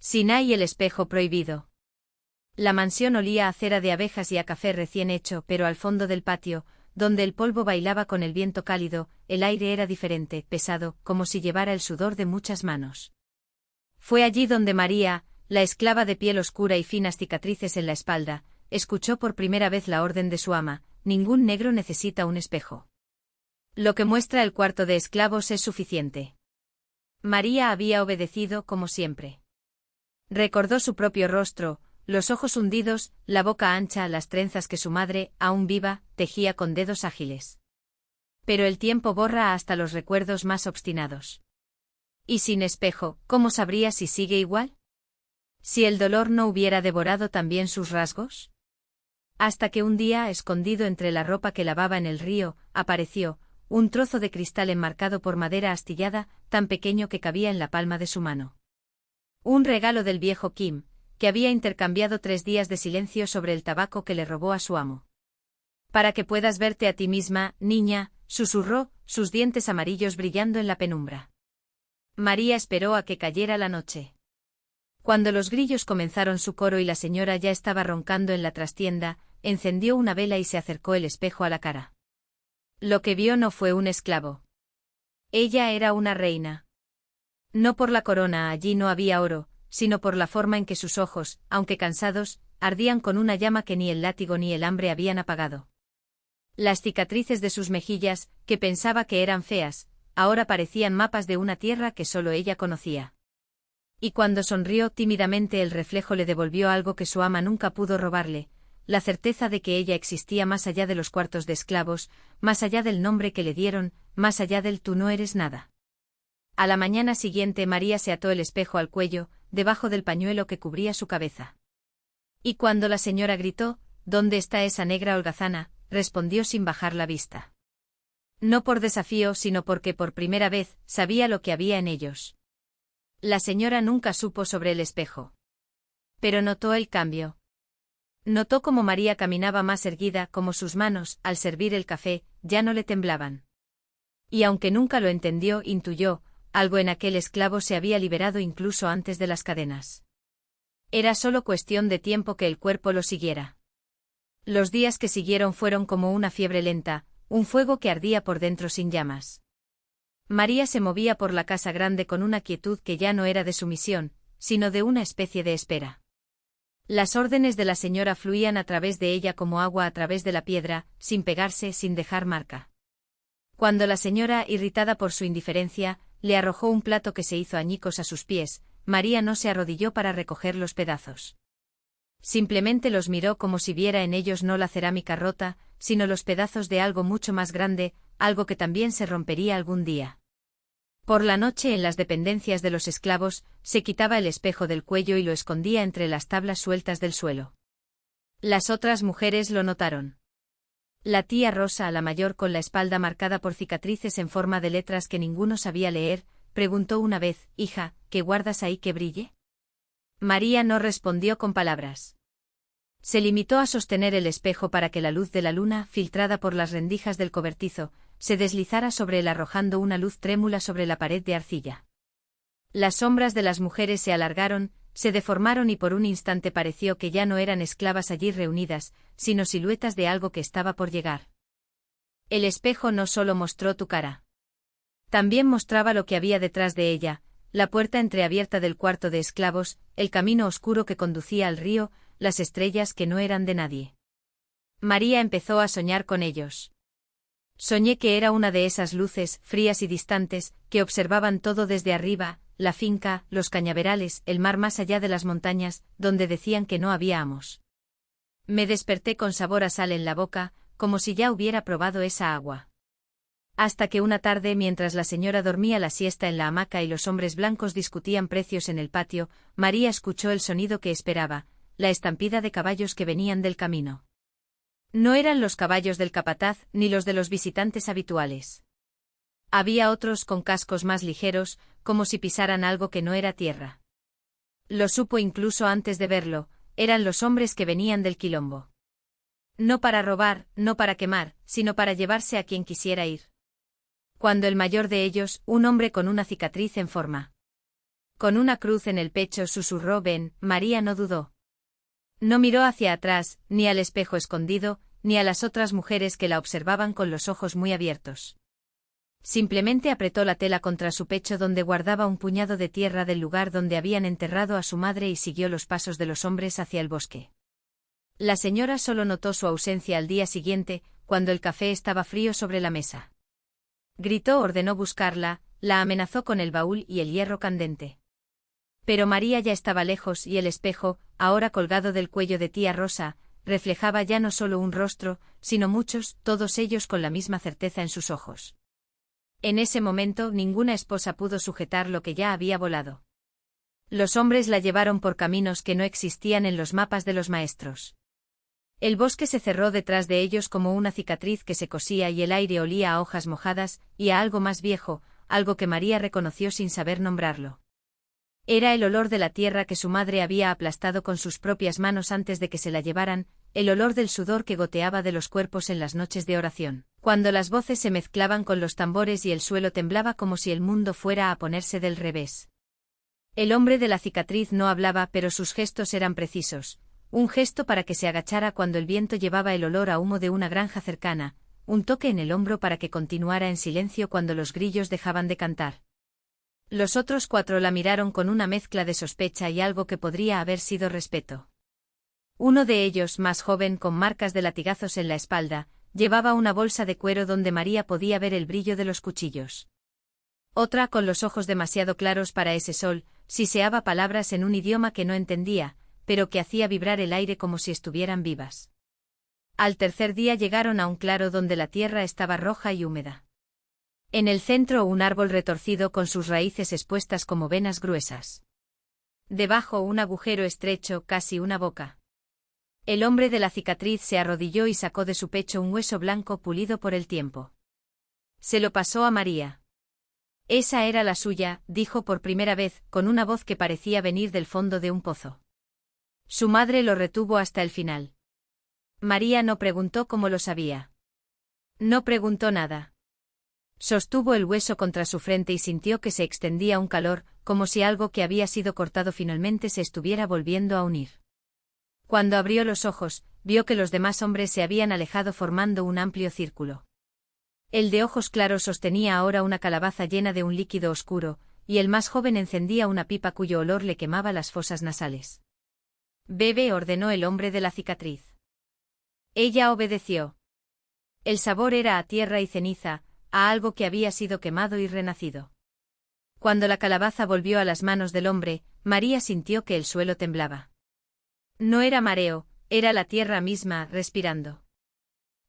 Siná y el espejo prohibido. La mansión olía a cera de abejas y a café recién hecho, pero al fondo del patio, donde el polvo bailaba con el viento cálido, el aire era diferente, pesado, como si llevara el sudor de muchas manos. Fue allí donde María, la esclava de piel oscura y finas cicatrices en la espalda, escuchó por primera vez la orden de su ama: ningún negro necesita un espejo. Lo que muestra el cuarto de esclavos es suficiente. María había obedecido como siempre. Recordó su propio rostro, los ojos hundidos, la boca ancha, las trenzas que su madre, aún viva, tejía con dedos ágiles. Pero el tiempo borra hasta los recuerdos más obstinados. Y sin espejo, ¿cómo sabría si sigue igual? ¿Si el dolor no hubiera devorado también sus rasgos? Hasta que un día, escondido entre la ropa que lavaba en el río, apareció un trozo de cristal enmarcado por madera astillada, tan pequeño que cabía en la palma de su mano. Un regalo del viejo Kim, que había intercambiado 3 días de silencio sobre el tabaco que le robó a su amo. Para que puedas verte a ti misma, niña, susurró, sus dientes amarillos brillando en la penumbra. María esperó a que cayera la noche. Cuando los grillos comenzaron su coro y la señora ya estaba roncando en la trastienda, encendió una vela y se acercó el espejo a la cara. Lo que vio no fue un esclavo. Ella era una reina. No por la corona, allí no había oro, sino por la forma en que sus ojos, aunque cansados, ardían con una llama que ni el látigo ni el hambre habían apagado. Las cicatrices de sus mejillas, que pensaba que eran feas, ahora parecían mapas de una tierra que solo ella conocía. Y cuando sonrió tímidamente, el reflejo le devolvió algo que su ama nunca pudo robarle: la certeza de que ella existía más allá de los cuartos de esclavos, más allá del nombre que le dieron, más allá del tú no eres nada. A la mañana siguiente María se ató el espejo al cuello, debajo del pañuelo que cubría su cabeza. Y cuando la señora gritó: ¿Dónde está esa negra holgazana?, respondió sin bajar la vista. No por desafío, sino porque por primera vez sabía lo que había en ellos. La señora nunca supo sobre el espejo. Pero notó el cambio. Notó cómo María caminaba más erguida, como sus manos, al servir el café, ya no le temblaban. Y aunque nunca lo entendió, intuyó: algo en aquel esclavo se había liberado incluso antes de las cadenas. Era solo cuestión de tiempo que el cuerpo lo siguiera. Los días que siguieron fueron como una fiebre lenta, un fuego que ardía por dentro sin llamas. María se movía por la casa grande con una quietud que ya no era de sumisión, sino de una especie de espera. Las órdenes de la señora fluían a través de ella como agua a través de la piedra, sin pegarse, sin dejar marca. Cuando la señora, irritada por su indiferencia, le arrojó un plato que se hizo añicos a sus pies, María no se arrodilló para recoger los pedazos. Simplemente los miró como si viera en ellos no la cerámica rota, sino los pedazos de algo mucho más grande, algo que también se rompería algún día. Por la noche, en las dependencias de los esclavos, se quitaba el espejo del cuello y lo escondía entre las tablas sueltas del suelo. Las otras mujeres lo notaron. La tía Rosa, la mayor, con la espalda marcada por cicatrices en forma de letras que ninguno sabía leer, preguntó una vez: «Hija, ¿qué guardas ahí que brille?». María no respondió con palabras. Se limitó a sostener el espejo para que la luz de la luna, filtrada por las rendijas del cobertizo, se deslizara sobre él arrojando una luz trémula sobre la pared de arcilla. Las sombras de las mujeres se alargaron, se deformaron y por un instante pareció que ya no eran esclavas allí reunidas, sino siluetas de algo que estaba por llegar. El espejo no solo mostró tu cara. También mostraba lo que había detrás de ella: la puerta entreabierta del cuarto de esclavos, el camino oscuro que conducía al río, las estrellas que no eran de nadie. María empezó a soñar con ellos. Soñé que era una de esas luces, frías y distantes, que observaban todo desde arriba, la finca, los cañaverales, el mar más allá de las montañas, donde decían que no había amos. Me desperté con sabor a sal en la boca, como si ya hubiera probado esa agua. Hasta que una tarde, mientras la señora dormía la siesta en la hamaca y los hombres blancos discutían precios en el patio, María escuchó el sonido que esperaba: la estampida de caballos que venían del camino. No eran los caballos del capataz, ni los de los visitantes habituales. Había otros con cascos más ligeros, como si pisaran algo que no era tierra. Lo supo incluso antes de verlo: eran los hombres que venían del quilombo. No para robar, no para quemar, sino para llevarse a quien quisiera ir. Cuando el mayor de ellos, un hombre con una cicatriz en forma Con una cruz en el pecho susurró Ben. María no dudó. No miró hacia atrás, ni al espejo escondido, ni a las otras mujeres que la observaban con los ojos muy abiertos. Simplemente apretó la tela contra su pecho donde guardaba un puñado de tierra del lugar donde habían enterrado a su madre y siguió los pasos de los hombres hacia el bosque. La señora solo notó su ausencia al día siguiente, cuando el café estaba frío sobre la mesa. Gritó, ordenó buscarla, la amenazó con el baúl y el hierro candente. Pero María ya estaba lejos y el espejo, ahora colgado del cuello de tía Rosa, reflejaba ya no solo un rostro, sino muchos, todos ellos con la misma certeza en sus ojos. En ese momento ninguna esposa pudo sujetar lo que ya había volado. Los hombres la llevaron por caminos que no existían en los mapas de los maestros. El bosque se cerró detrás de ellos como una cicatriz que se cosía y el aire olía a hojas mojadas y a algo más viejo, algo que María reconoció sin saber nombrarlo. Era el olor de la tierra que su madre había aplastado con sus propias manos antes de que se la llevaran, el olor del sudor que goteaba de los cuerpos en las noches de oración, cuando las voces se mezclaban con los tambores y el suelo temblaba como si el mundo fuera a ponerse del revés. El hombre de la cicatriz no hablaba, pero sus gestos eran precisos, un gesto para que se agachara cuando el viento llevaba el olor a humo de una granja cercana, un toque en el hombro para que continuara en silencio cuando los grillos dejaban de cantar. Los otros 4 la miraron con una mezcla de sospecha y algo que podría haber sido respeto. Uno de ellos, más joven con marcas de latigazos en la espalda, llevaba una bolsa de cuero donde María podía ver el brillo de los cuchillos. Otra, con los ojos demasiado claros para ese sol, siseaba palabras en un idioma que no entendía, pero que hacía vibrar el aire como si estuvieran vivas. Al tercer día llegaron a un claro donde la tierra estaba roja y húmeda. En el centro un árbol retorcido con sus raíces expuestas como venas gruesas. Debajo un agujero estrecho, casi una boca. El hombre de la cicatriz se arrodilló y sacó de su pecho un hueso blanco pulido por el tiempo. Se lo pasó a María. Esa era la suya, dijo por primera vez, con una voz que parecía venir del fondo de un pozo. Su madre lo retuvo hasta el final. María no preguntó cómo lo sabía. No preguntó nada. Sostuvo el hueso contra su frente y sintió que se extendía un calor, como si algo que había sido cortado finalmente se estuviera volviendo a unir. Cuando abrió los ojos, vio que los demás hombres se habían alejado formando un amplio círculo. El de ojos claros sostenía ahora una calabaza llena de un líquido oscuro, y el más joven encendía una pipa cuyo olor le quemaba las fosas nasales. «Bebe», ordenó el hombre de la cicatriz. Ella obedeció. El sabor era a tierra y ceniza, a algo que había sido quemado y renacido. Cuando la calabaza volvió a las manos del hombre, María sintió que el suelo temblaba. No era mareo, era la tierra misma, respirando.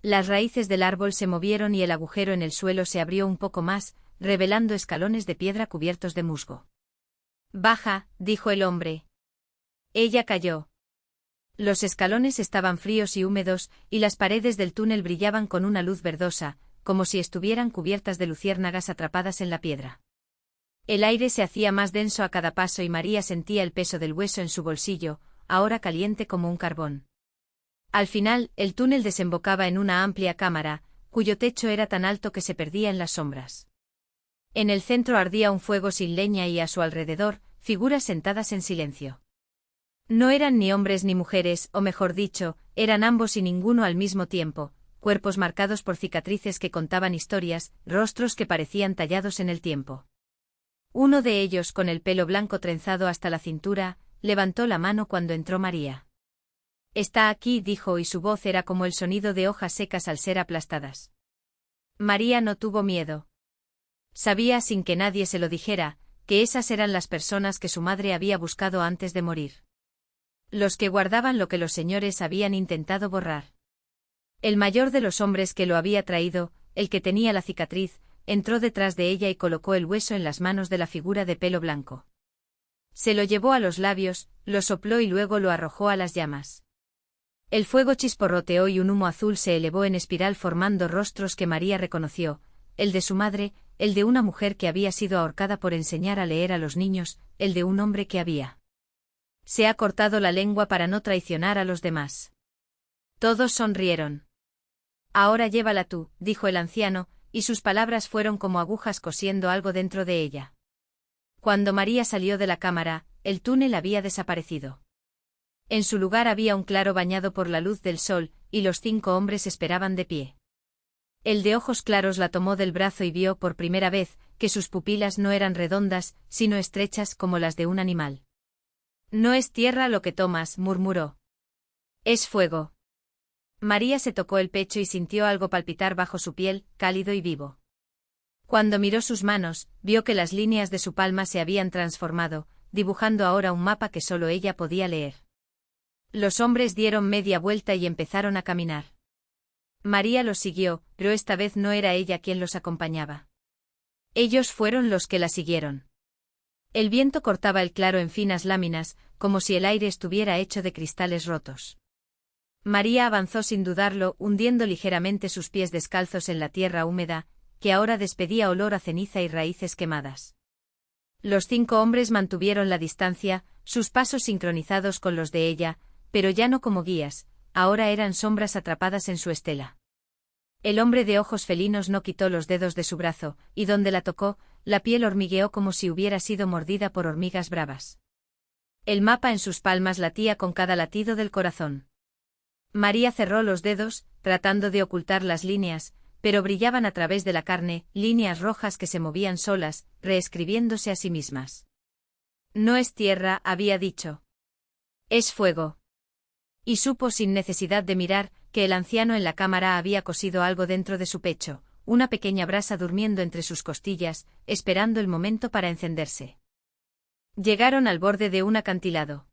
Las raíces del árbol se movieron y el agujero en el suelo se abrió un poco más, revelando escalones de piedra cubiertos de musgo. «Baja», dijo el hombre. Ella cayó. Los escalones estaban fríos y húmedos, y las paredes del túnel brillaban con una luz verdosa, como si estuvieran cubiertas de luciérnagas atrapadas en la piedra. El aire se hacía más denso a cada paso y María sentía el peso del hueso en su bolsillo, ahora caliente como un carbón. Al final, el túnel desembocaba en una amplia cámara, cuyo techo era tan alto que se perdía en las sombras. En el centro ardía un fuego sin leña y a su alrededor, figuras sentadas en silencio. No eran ni hombres ni mujeres, o mejor dicho, eran ambos y ninguno al mismo tiempo, cuerpos marcados por cicatrices que contaban historias, rostros que parecían tallados en el tiempo. Uno de ellos, con el pelo blanco trenzado hasta la cintura, levantó la mano cuando entró María. «Está aquí», dijo, y su voz era como el sonido de hojas secas al ser aplastadas. María no tuvo miedo. Sabía, sin que nadie se lo dijera, que esas eran las personas que su madre había buscado antes de morir. Los que guardaban lo que los señores habían intentado borrar. El mayor de los hombres que lo había traído, el que tenía la cicatriz, entró detrás de ella y colocó el hueso en las manos de la figura de pelo blanco. Se lo llevó a los labios, lo sopló y luego lo arrojó a las llamas. El fuego chisporroteó y un humo azul se elevó en espiral formando rostros que María reconoció, el de su madre, el de una mujer que había sido ahorcada por enseñar a leer a los niños, el de un hombre que había. Se ha cortado la lengua para no traicionar a los demás. Todos sonrieron. «Ahora llévala tú», dijo el anciano, y sus palabras fueron como agujas cosiendo algo dentro de ella. Cuando María salió de la cámara, el túnel había desaparecido. En su lugar había un claro bañado por la luz del sol, y los 5 hombres esperaban de pie. El de ojos claros la tomó del brazo y vio por primera vez que sus pupilas no eran redondas, sino estrechas como las de un animal. «No es tierra lo que tomas», murmuró. «Es fuego». María se tocó el pecho y sintió algo palpitar bajo su piel, cálido y vivo. Cuando miró sus manos, vio que las líneas de su palma se habían transformado, dibujando ahora un mapa que solo ella podía leer. Los hombres dieron media vuelta y empezaron a caminar. María los siguió, pero esta vez no era ella quien los acompañaba. Ellos fueron los que la siguieron. El viento cortaba el claro en finas láminas, como si el aire estuviera hecho de cristales rotos. María avanzó sin dudarlo, hundiendo ligeramente sus pies descalzos en la tierra húmeda, que ahora despedía olor a ceniza y raíces quemadas. Los 5 hombres mantuvieron la distancia, sus pasos sincronizados con los de ella, pero ya no como guías, ahora eran sombras atrapadas en su estela. El hombre de ojos felinos no quitó los dedos de su brazo, y donde la tocó, la piel hormigueó como si hubiera sido mordida por hormigas bravas. El mapa en sus palmas latía con cada latido del corazón. María cerró los dedos, tratando de ocultar las líneas, pero brillaban a través de la carne, líneas rojas que se movían solas, reescribiéndose a sí mismas. «No es tierra», había dicho. «Es fuego». Y supo sin necesidad de mirar, que el anciano en la cámara había cosido algo dentro de su pecho, una pequeña brasa durmiendo entre sus costillas, esperando el momento para encenderse. Llegaron al borde de un acantilado.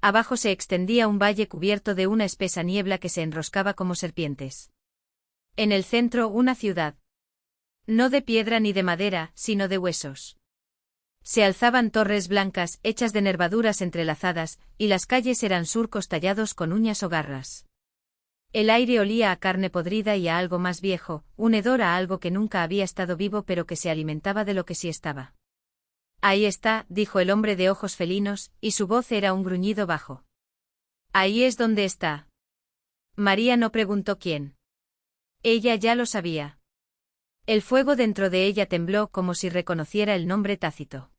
Abajo se extendía un valle cubierto de una espesa niebla que se enroscaba como serpientes. En el centro una ciudad. No de piedra ni de madera, sino de huesos. Se alzaban torres blancas, hechas de nervaduras entrelazadas, y las calles eran surcos tallados con uñas o garras. El aire olía a carne podrida y a algo más viejo, un hedor a algo que nunca había estado vivo pero que se alimentaba de lo que sí estaba. «Ahí está», dijo el hombre de ojos felinos, y su voz era un gruñido bajo. «Ahí es donde está». María no preguntó quién. Ella ya lo sabía. El fuego dentro de ella tembló como si reconociera el nombre tácito.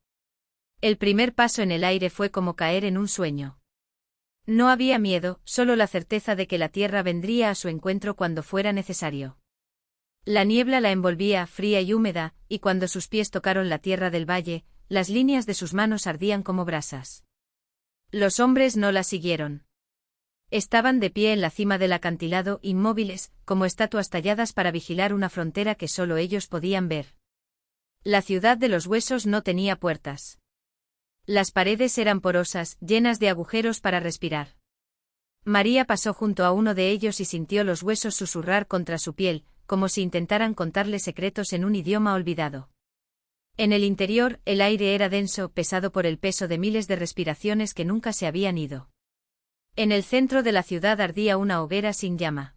El primer paso en el aire fue como caer en un sueño. No había miedo, solo la certeza de que la tierra vendría a su encuentro cuando fuera necesario. La niebla la envolvía, fría y húmeda, y cuando sus pies tocaron la tierra del valle, las líneas de sus manos ardían como brasas. Los hombres no la siguieron. Estaban de pie en la cima del acantilado, inmóviles, como estatuas talladas para vigilar una frontera que solo ellos podían ver. La ciudad de los huesos no tenía puertas. Las paredes eran porosas, llenas de agujeros para respirar. María pasó junto a uno de ellos y sintió los huesos susurrar contra su piel, como si intentaran contarle secretos en un idioma olvidado. En el interior, el aire era denso, pesado por el peso de miles de respiraciones que nunca se habían ido. En el centro de la ciudad ardía una hoguera sin llama.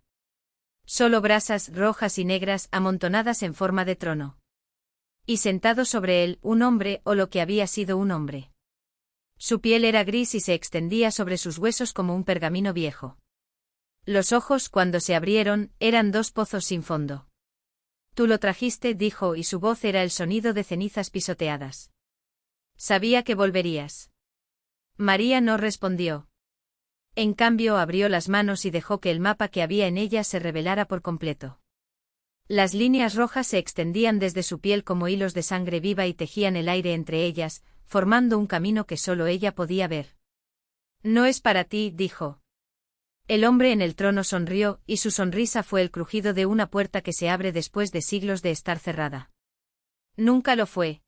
Solo brasas rojas y negras amontonadas en forma de trono. Y sentado sobre él, un hombre o lo que había sido un hombre. Su piel era gris y se extendía sobre sus huesos como un pergamino viejo. Los ojos, cuando se abrieron, eran 2 pozos sin fondo. «Tú lo trajiste», dijo, y su voz era el sonido de cenizas pisoteadas. «Sabía que volverías». María no respondió. En cambio abrió las manos y dejó que el mapa que había en ellas se revelara por completo. Las líneas rojas se extendían desde su piel como hilos de sangre viva y tejían el aire entre ellas, formando un camino que solo ella podía ver. «No es para ti», dijo. El hombre en el trono sonrió, y su sonrisa fue el crujido de una puerta que se abre después de siglos de estar cerrada. «Nunca lo fue».